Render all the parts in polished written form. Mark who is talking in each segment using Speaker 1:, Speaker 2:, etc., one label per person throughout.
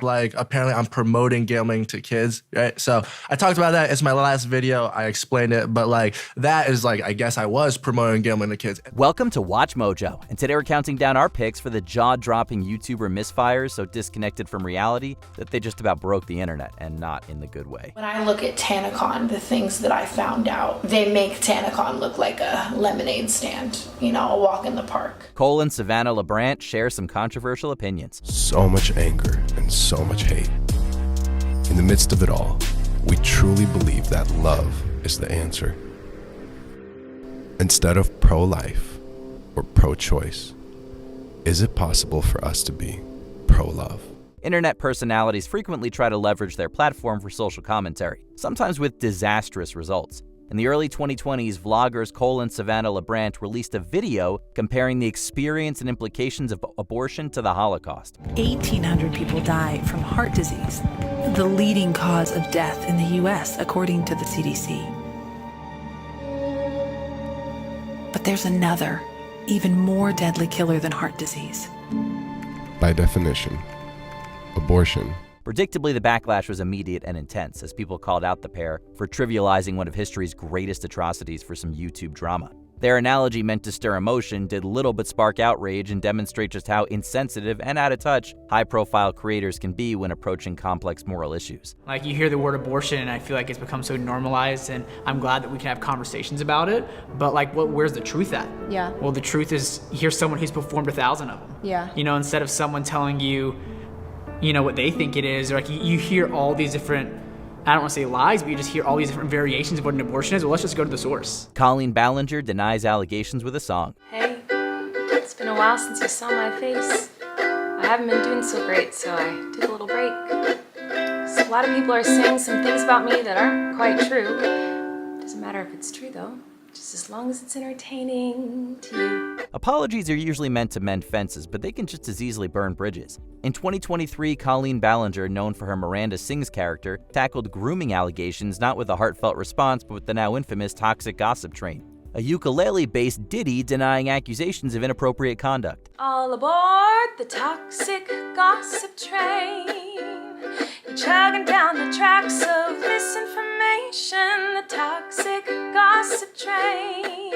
Speaker 1: like apparently I'm promoting gambling to kids, right? So I talked about that. It's my last video. I explained it, but like that is like, I guess I was promoting gambling to kids.
Speaker 2: Welcome to Watch Mojo, and today we're counting down our picks for the jaw-dropping YouTuber misfires so disconnected from reality that they just about broke the internet, and not in the good way.
Speaker 3: When I look at TanaCon, the things that I found out, they make TanaCon look like a lemonade stand, you know, a walk in the park.
Speaker 2: Cole and Savannah LaBrant share some controversial opinions.
Speaker 4: So much anger and so much hate. In the midst of it all, we truly believe that love is the answer. Instead of pro-life or pro-choice, is it possible for us to be pro-love?
Speaker 2: Internet personalities frequently try to leverage their platform for social commentary, sometimes with disastrous results. In the early 2020s, vloggers Cole and Savannah LaBrant released a video comparing the experience and implications of abortion to the Holocaust.
Speaker 5: 1,800 people die from heart disease, the leading cause of death in the U.S., according to the CDC. But there's another, even more deadly killer than heart disease.
Speaker 4: By definition, abortion.
Speaker 2: Predictably, the backlash was immediate and intense as people called out the pair for trivializing one of history's greatest atrocities for some YouTube drama. Their analogy, meant to stir emotion, did little but spark outrage and demonstrate just how insensitive and out of touch high-profile creators can be when approaching complex moral issues.
Speaker 6: Like, you hear the word abortion and I feel like it's become so normalized, and I'm glad that we can have conversations about it, but like, where's the truth at?
Speaker 7: Yeah.
Speaker 6: Well, the truth is, here's someone who's performed 1,000 of them.
Speaker 7: Yeah.
Speaker 6: You know, instead of someone telling you, you know, what they think it is, or like you hear all these different, I don't want to say lies, but you just hear all these different variations of what an abortion is. Well, let's just go to the source.
Speaker 2: Colleen Ballinger denies allegations with a song.
Speaker 8: Hey, it's been a while since you saw my face. I haven't been doing so great, so I took a little break. So a lot of people are saying some things about me that aren't quite true. Doesn't matter if it's true though, just as long as it's entertaining to you.
Speaker 2: Apologies are usually meant to mend fences, but they can just as easily burn bridges. In 2023, Colleen Ballinger, known for her Miranda Sings character, tackled grooming allegations not with a heartfelt response, but with the now infamous toxic gossip train. A ukulele-based ditty denying accusations of inappropriate conduct.
Speaker 8: All aboard the toxic gossip train. You're chugging down the tracks of misinformation. The toxic gossip train.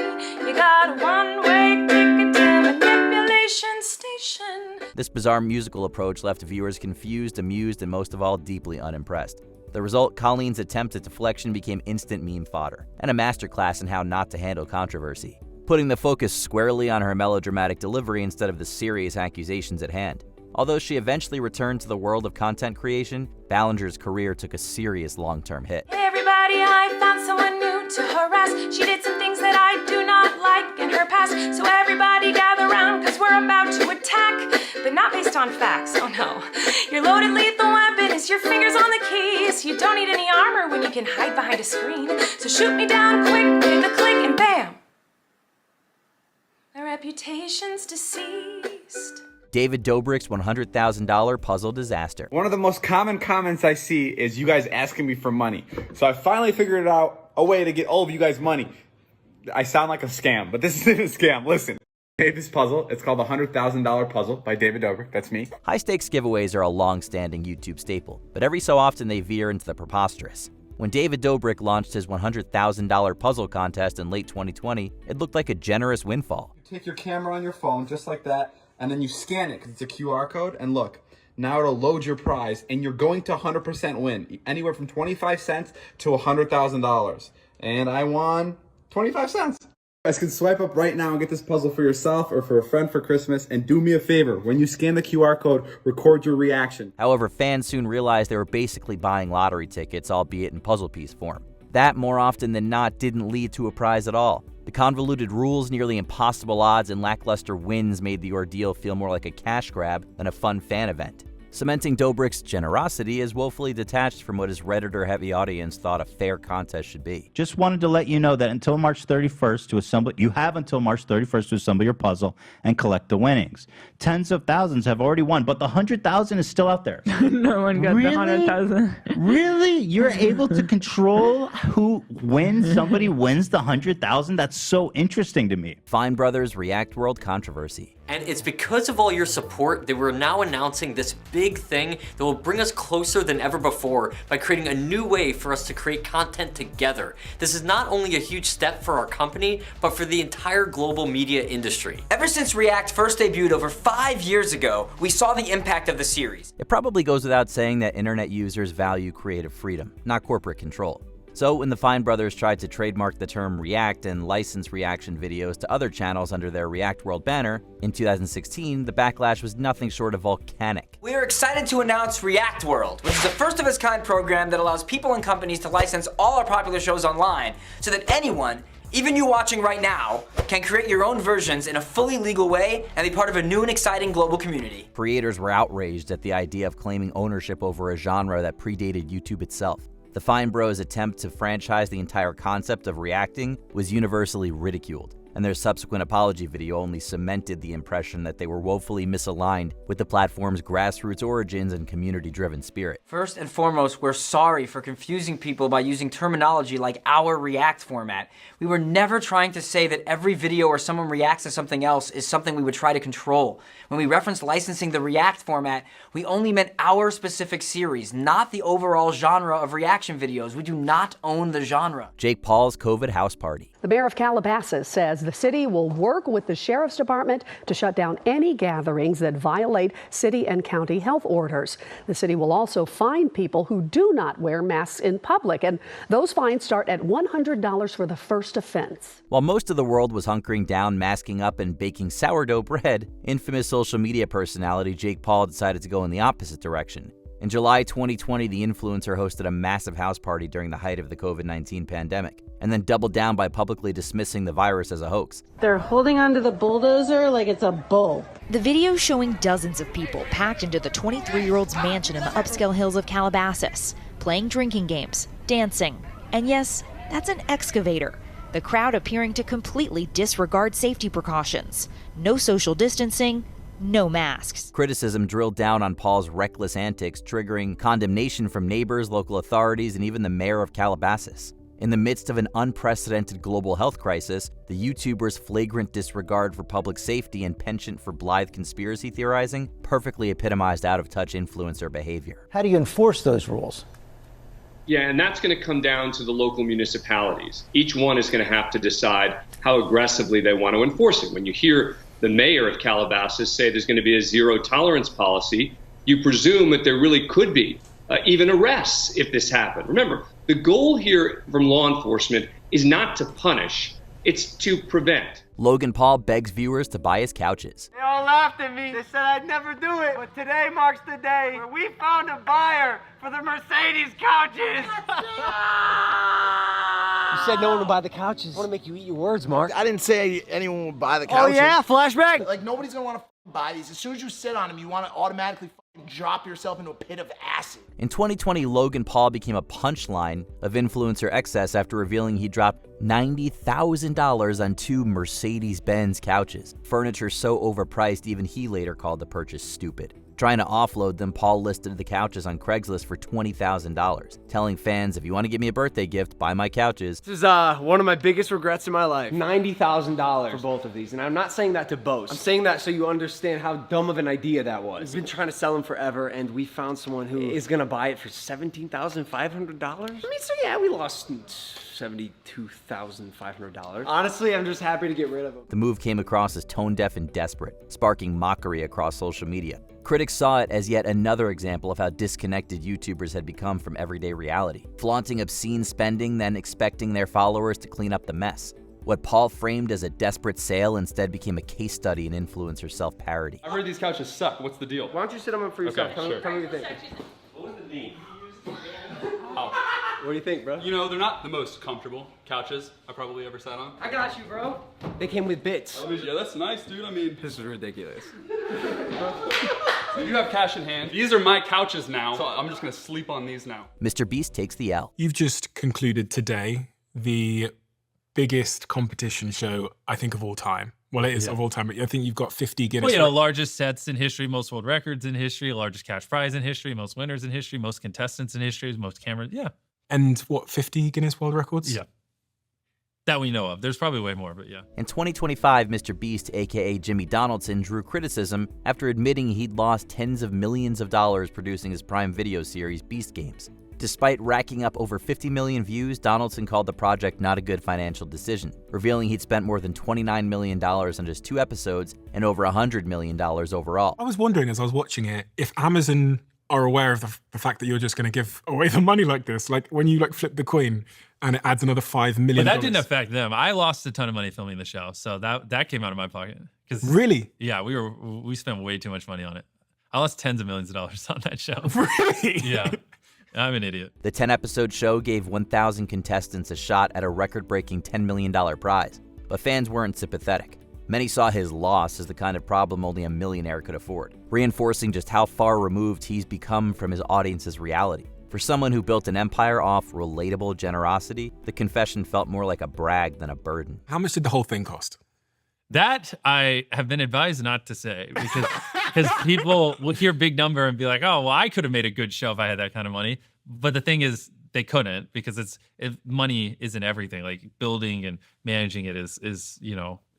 Speaker 8: You got a one-way ticket to manipulation station.
Speaker 2: This bizarre musical approach left viewers confused, amused, and most of all, deeply unimpressed. The result, Colleen's attempt at deflection became instant meme fodder, and a masterclass in how not to handle controversy, putting the focus squarely on her melodramatic delivery instead of the serious accusations at hand. Although she eventually returned to the world of content creation, Ballinger's career took a serious long-term hit.
Speaker 8: Hey everybody, I found someone new to harass. She did some things that I do not like in her past. So everybody gather round, cause we're about to attack. But not based on facts, oh no. Your loaded lethal weapon is your fingers on the keys. You don't need any armor when you can hide behind a screen. So shoot me down quick with a click and bam. My reputation's deceased.
Speaker 2: David Dobrik's $100,000 puzzle disaster.
Speaker 9: One of the most common comments I see is you guys asking me for money. So I finally figured out a way to get all of you guys money. I sound like a scam, but this isn't a scam. Listen. I made this puzzle. It's called the $100,000 puzzle by David Dobrik. That's me.
Speaker 2: High-stakes giveaways are a long-standing YouTube staple, but every so often they veer into the preposterous. When David Dobrik launched his $100,000 puzzle contest in late 2020, it looked like a generous windfall.
Speaker 9: You take your camera on your phone just like that, and then you scan it because it's a QR code, and look, now it'll load your prize, and you're going to 100% win, anywhere from 25 cents to $100,000. And I won 25 cents. You guys can swipe up right now and get this puzzle for yourself or for a friend for Christmas. And do me a favor, when you scan the QR code, record your reaction.
Speaker 2: However, fans soon realized they were basically buying lottery tickets, albeit in puzzle piece form. That, more often than not, didn't lead to a prize at all. The convoluted rules, nearly impossible odds, and lackluster wins made the ordeal feel more like a cash grab than a fun fan event, cementing Dobrik's generosity as woefully detached from what his Redditor-heavy audience thought a fair contest should be.
Speaker 10: Just wanted to let you know that until March 31st to assemble, you have until March 31st to assemble your puzzle and collect the winnings. Tens of thousands have already won, but the 100,000 is still out there.
Speaker 7: No one got the 100,000.
Speaker 10: Really? You're able to control who wins? Somebody wins the 100,000? That's so interesting to me.
Speaker 2: Fine Brothers React World Controversy.
Speaker 11: And it's because of all your support that we're now announcing this big thing that will bring us closer than ever before by creating a new way for us to create content together. This is not only a huge step for our company, but for the entire global media industry.
Speaker 12: Ever since React first debuted over 5 years ago, we saw the impact of the series.
Speaker 2: It probably goes without saying that internet users value creative freedom, not corporate control. So when the Fine brothers tried to trademark the term React and license reaction videos to other channels under their React World banner, in 2016, the backlash was nothing short of volcanic.
Speaker 12: We are excited to announce React World, which is a first-of-its-kind program that allows people and companies to license all our popular shows online so that anyone, even you watching right now, can create your own versions in a fully legal way and be part of a new and exciting global community.
Speaker 2: Creators were outraged at the idea of claiming ownership over a genre that predated YouTube itself. The Fine Bros' attempt to franchise the entire concept of reacting was universally ridiculed, and their subsequent apology video only cemented the impression that they were woefully misaligned with the platform's grassroots origins and community-driven spirit.
Speaker 12: First and foremost, we're sorry for confusing people by using terminology like our React format. We were never trying to say that every video where someone reacts to something else is something we would try to control. When we referenced licensing the React format, we only meant our specific series, not the overall genre of reaction videos. We do not own the genre.
Speaker 2: Jake Paul's COVID house party.
Speaker 13: The mayor of Calabasas says the city will work with the sheriff's department to shut down any gatherings that violate city and county health orders. The city will also fine people who do not wear masks in public, and those fines start at $100 for the first offense.
Speaker 2: While most of the world was hunkering down, masking up, and baking sourdough bread, infamous social media personality Jake Paul decided to go in the opposite direction. In July 2020, the influencer hosted a massive house party during the height of the COVID-19 pandemic, and then doubled down by publicly dismissing the virus as a hoax.
Speaker 14: They're holding onto the bulldozer like it's a bull.
Speaker 15: The video showing dozens of people packed into the 23-year-old's mansion in the upscale hills of Calabasas, playing drinking games, dancing, and yes, that's an excavator. The crowd appearing to completely disregard safety precautions. No social distancing, no masks.
Speaker 2: Criticism drilled down on Paul's reckless antics, triggering condemnation from neighbors, local authorities, and even the mayor of Calabasas. In the midst of an unprecedented global health crisis, the YouTuber's flagrant disregard for public safety and penchant for blithe conspiracy theorizing perfectly epitomized out-of-touch influencer behavior.
Speaker 16: How do you enforce those rules?
Speaker 17: Yeah, and that's going to come down to the local municipalities. Each one is going to have to decide how aggressively they want to enforce it. When you hear the mayor of Calabasas say there's going to be a zero tolerance policy, you presume that there really could be even arrests if this happened. Remember, the goal here from law enforcement is not to punish, it's to prevent.
Speaker 2: Logan Paul begs viewers to buy his couches.
Speaker 18: They all laughed at me. They said I'd never do it. But today marks the day where we found a buyer for the Mercedes couches.
Speaker 16: You said no one would buy the couches. I want to make you eat your words, Mark.
Speaker 19: I didn't say anyone would buy the couches.
Speaker 18: Oh yeah, flashback.
Speaker 19: Like nobody's gonna want to buy these. As soon as you sit on them, you want to automatically drop yourself into a pit of acid.
Speaker 2: In 2020, Logan Paul became a punchline of influencer excess after revealing he dropped $90,000 on 2 Mercedes-Benz couches. Furniture so overpriced, even he later called the purchase stupid. Trying to offload them, Paul listed the couches on Craigslist for $20,000, telling fans, if you want to give me a birthday gift, buy my couches.
Speaker 18: This is one of my biggest regrets in my life. $90,000 for both of these. And I'm not saying that to boast. I'm saying that so you understand how dumb of an idea that was. We've been trying to sell them forever, and we found someone who is going to buy it for $17,500. I mean, so yeah, we lost $72,500. Honestly, I'm just happy to get rid of them.
Speaker 2: The move came across as tone-deaf and desperate, sparking mockery across social media. Critics saw it as yet another example of how disconnected YouTubers had become from everyday reality, flaunting obscene spending, then expecting their followers to clean up the mess. What Paul framed as a desperate sale instead became a case study in influencer self-parody.
Speaker 20: I heard these couches suck. What's the deal?
Speaker 18: Why don't you sit on them for yourself?
Speaker 20: Okay,
Speaker 18: Tell me what you think.
Speaker 20: What was the name? Oh.
Speaker 18: What do you think, bro?
Speaker 20: You know, they're not the most comfortable couches I probably ever sat on.
Speaker 18: I got you, bro. They came with bits.
Speaker 20: Oh, yeah, that's nice, dude. I mean,
Speaker 18: this is ridiculous.
Speaker 20: You have cash in hand. These are my couches now, so I'm just gonna sleep on these now.
Speaker 2: MrBeast takes the L.
Speaker 21: You've just concluded today the biggest competition show, I think, of all time. Well, it is of all time, but I think you've got 50 Guinness.
Speaker 22: Well, you know, largest sets in history, most world records in history, largest cash prize in history, most winners in history, most contestants in history, most cameras. Yeah.
Speaker 21: And what, 50 Guinness World Records?
Speaker 22: Yeah. That we know of. There's probably way more, but yeah.
Speaker 2: In 2025, MrBeast, aka Jimmy Donaldson, drew criticism after admitting he'd lost tens of millions of dollars producing his Prime Video series Beast Games. Despite racking up over 50 million views, Donaldson called the project not a good financial decision, revealing he'd spent more than $29 million on just 2 episodes and over $100 million overall.
Speaker 21: I was wondering as I was watching it, if Amazon are aware of the fact that you're just going to give away the money like this, like when you like flip the coin and it adds another $5 million.
Speaker 22: But that didn't affect them. I lost a ton of money filming the show, so that came out of my pocket.
Speaker 21: Really?
Speaker 22: Yeah, we spent way too much money on it. I lost tens of millions of dollars on that show.
Speaker 21: Really?
Speaker 22: Yeah. I'm an idiot.
Speaker 2: The 10-episode show gave 1,000 contestants a shot at a record-breaking $10 million prize, but fans weren't sympathetic. Many saw his loss as the kind of problem only a millionaire could afford, reinforcing just how far removed he's become from his audience's reality. For someone who built an empire off relatable generosity, the confession felt more like a brag than a burden.
Speaker 21: How much did the whole thing cost?
Speaker 22: That I have been advised not to say because people will hear big number and be like, oh, well, I could have made a good show if I had that kind of money. But the thing is, they couldn't because money isn't everything. Like building and managing it is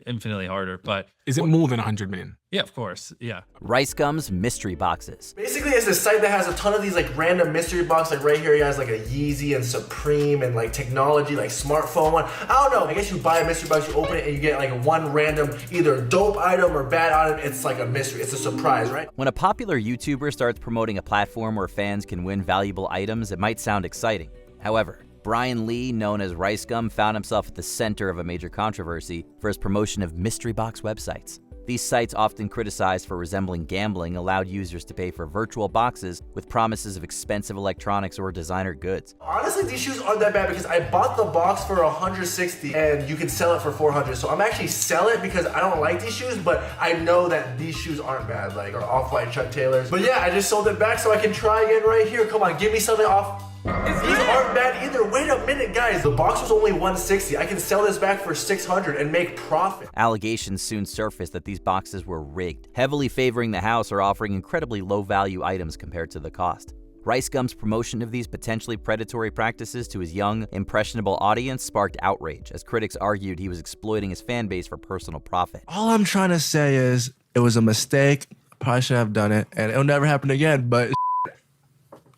Speaker 22: infinitely harder. But
Speaker 21: is it more than 100 million?
Speaker 22: Yeah, of course. Yeah.
Speaker 2: RiceGum's mystery boxes.
Speaker 1: Basically, it's a site that has a ton of these like random mystery boxes. Like right here, he has like a Yeezy and Supreme and like technology, like smartphone one. I don't know. I guess you buy a mystery box, you open it, and you get like one random either dope item or bad item. It's like a mystery. It's a surprise, right?
Speaker 2: When a popular YouTuber starts promoting a platform where fans can win valuable items, it might sound exciting. However, Brian Lee, known as RiceGum, found himself at the center of a major controversy for his promotion of mystery box websites. These sites, often criticized for resembling gambling, allowed users to pay for virtual boxes with promises of expensive electronics or designer goods.
Speaker 1: Honestly, these shoes aren't that bad because I bought the box for $160 and you can sell it for $400. So I'm actually selling it because I don't like these shoes, but I know that these shoes aren't bad, like our Off-White Chuck Taylors. But yeah, I just sold it back so I can try again right here. Come on, give me something off. These aren't bad either. Wait a minute, guys. The box was only $160. I can sell this back for $600 and make profit.
Speaker 2: Allegations soon surfaced that these boxes were rigged, heavily favoring the house or offering incredibly low-value items compared to the cost. RiceGum's promotion of these potentially predatory practices to his young, impressionable audience sparked outrage, as critics argued he was exploiting his fan base for personal profit.
Speaker 3: All I'm trying to say is it was a mistake. Probably shouldn't have done it, and it'll never happen again, but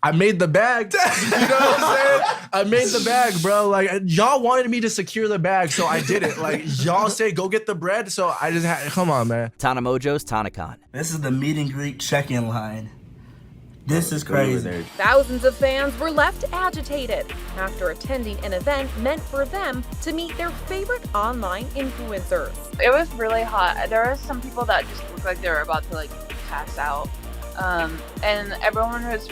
Speaker 3: I made the bag. You know what I'm saying? I made the bag, bro. Like, y'all wanted me to secure the bag, so I did it. Like, y'all say go get the bread, so I just had, come on, man.
Speaker 2: Tana Mojo's TanaCon.
Speaker 23: This is the meet and greet check-in line. This is crazy.
Speaker 8: Thousands of fans were left agitated after attending an event meant for them to meet their favorite online influencers.
Speaker 24: It was really hot. There were some people that just looked like they were about to pass out. And everyone was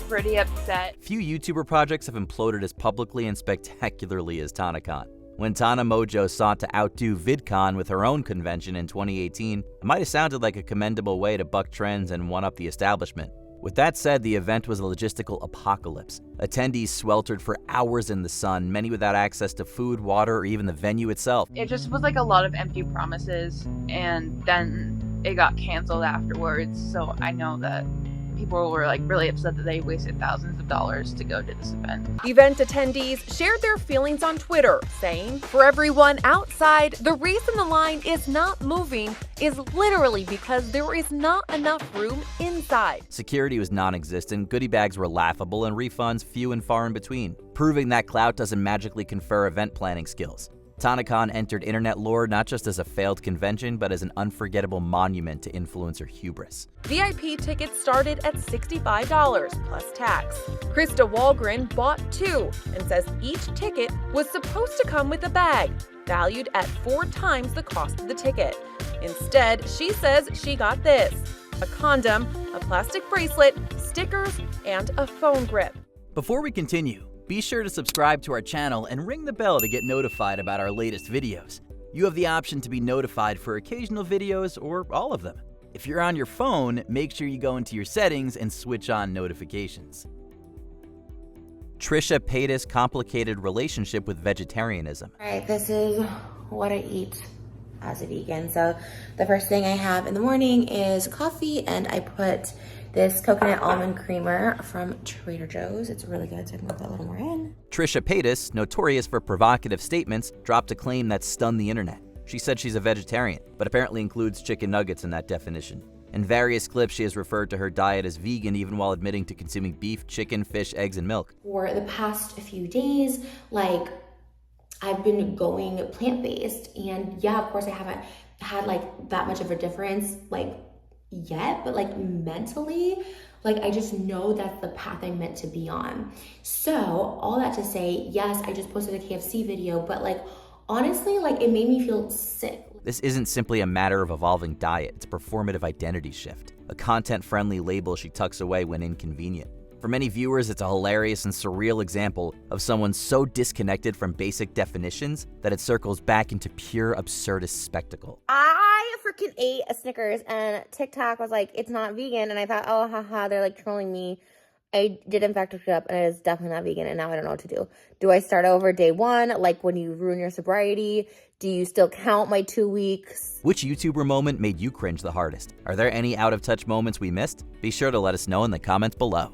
Speaker 24: pretty upset.
Speaker 2: Few YouTuber projects have imploded as publicly and spectacularly as TanaCon. When Tana Mojo sought to outdo VidCon with her own convention in 2018, it might have sounded like a commendable way to buck trends and one-up the establishment. With that said, the event was a logistical apocalypse. Attendees sweltered for hours in the sun, many without access to food, water, or even the venue itself.
Speaker 24: It just was a lot of empty promises, and then it got canceled afterwards, so I know that people were really upset that they wasted thousands of dollars to go to this event.
Speaker 8: Event attendees shared their feelings on Twitter, saying, "For everyone outside, the reason the line is not moving is literally because there is not enough room inside."
Speaker 2: Security was non-existent, goodie bags were laughable, and refunds few and far in between, proving that clout doesn't magically confer event planning skills. TanaCon entered internet lore not just as a failed convention, but as an unforgettable monument to influencer hubris.
Speaker 8: VIP tickets started at $65 plus tax. Krista Walgren bought 2 and says each ticket was supposed to come with a bag, valued at 4 times the cost of the ticket. Instead, she says she got this: a condom, a plastic bracelet, stickers, and a phone grip.
Speaker 2: Before we continue, be sure to subscribe to our channel and ring the bell to get notified about our latest videos. You have the option to be notified for occasional videos or all of them. If you're on your phone, make sure you go into your settings and switch on notifications. Trisha Paytas' complicated relationship with vegetarianism.
Speaker 25: All right, this is what I eat as a vegan. So the first thing I have in the morning is coffee, and I put this coconut almond creamer from Trader Joe's. It's really good, so I can put a little more in.
Speaker 2: Trisha Paytas, notorious for provocative statements, dropped a claim that stunned the internet. She said she's a vegetarian, but apparently includes chicken nuggets in that definition. In various clips, she has referred to her diet as vegan even while admitting to consuming beef, chicken, fish, eggs, and milk.
Speaker 25: For the past few days, like, I've been going plant-based, and yeah, of course I haven't had like that much of a difference like yet, but like mentally, like I just know that's the path I'm meant to be on. So all that to say, yes, I just posted a KFC video, but like honestly, like it made me feel sick.
Speaker 2: This isn't simply a matter of evolving diet, it's a performative identity shift, a content-friendly label she tucks away when inconvenient. For many viewers, it's a hilarious and surreal example of someone so disconnected from basic definitions that it circles back into pure absurdist spectacle.
Speaker 25: I freaking ate a Snickers and TikTok was like, it's not vegan. And I thought, oh, haha, they're like trolling me. I did in fact look it up and it is definitely not vegan and now I don't know what to do. Do I start over day one? Like when you ruin your sobriety? Do you still count my 2 weeks?
Speaker 2: Which YouTuber moment made you cringe the hardest? Are there any out of touch moments we missed? Be sure to let us know in the comments below.